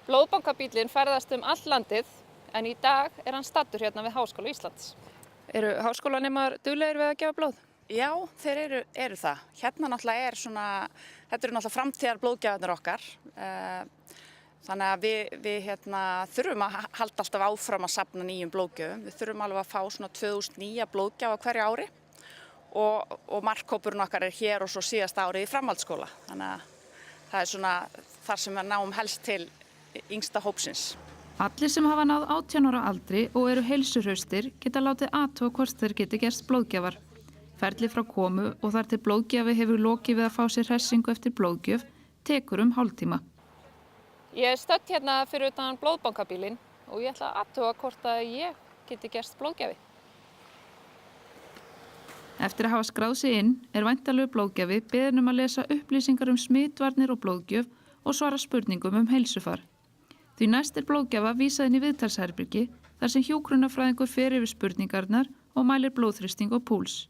Blóðbankabíllinn ferðast all landið en í dag hann staddur hérna við Háskóla Íslands. Eru háskólanemar duglegir við að gefa blóð? Já, þeir eru það. Hérna náttúrulega þetta eru náttúrulega framtíðar blóðgjafarnir okkar. Þannig að við þurfum að halda alltaf áfram að safna nýjum blóðgjöfum. Við þurfum alveg að fá svona 2000 nýja blóðgjafa hverju ári og markhópurinn okkar hér og svo síðasta árið í framhaldsskóla. Þannig að það er svona þar sem við náum helst til yngsta hópsins. Allir sem hafa náð 18 ára aldri og eru heilsuhraustir geta látið athuga hvort þeir geti gerst blóðgjafar. Ferli frá komu og þar til blóðgjafi hefur lokið við að fá sér hressingu eftir blóðgjöf tekur hálftíma. Ég er stödd hérna fyrir utan blóðbankabílinn og ég ætla að athuga hvort að ég geti gerst blóðgjafi. Eftir að hafa skráð sig inn væntanlegur blóðgjafi beðinn að lesa upplýsingar smitvarnir og blóðgjöf og svara spurningum heilsufar. Því næst blóðgjafa vísað inn í viðtalsherbyrgi þar sem hjúkrunarfræðingur fer yfir spurningarnar og mælir blóðþrýsting og púls.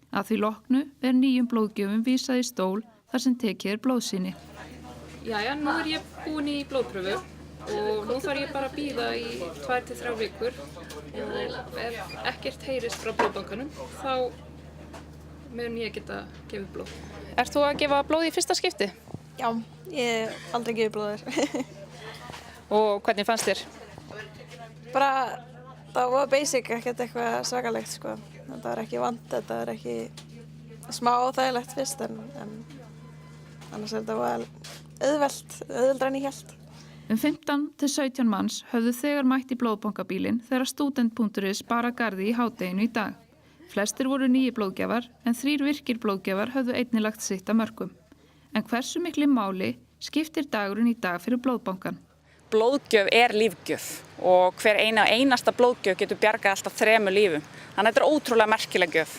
Að því loknu nýjum blóðgjöfum vísað í stól þar sem tekið blóðsýni. Jæja, nú ég búin í blóðpröfu og nú þarf ég bara að bíða í 2 til 3 vikur og ef ekkert heyrist frá blóðbankanum þá mun ég geta gefið blóð. Ert þú að gefa blóð í fyrsta skipti? Já, ég hef aldrei gefið blóð. Og hvernig fannst þér? Bara, það var basic, ekkert eitthvað svakalegt sko. Þetta var ekki vant, þetta var ekki smá óþægilegt fyrst en annars þetta var auðveldra en ég hélt. 15 til 17 manns höfðu þegar mætt í blóðbankabílinn þegar student.is bara garði í hádeginu í dag. Flestir voru nýju blóðgjafar en 3 virkir blóðgjafar höfðu einnig lagt sitt af mörkum. En hversu miklu máli skiptir dagurinn í dag fyrir blóðbankan? Blóðgjöf er lífgjöf og hver einasta blóðgjöf getur bjargað alltaf 3 lífum. Þannig að þetta er ótrúlega merkileg gjöf.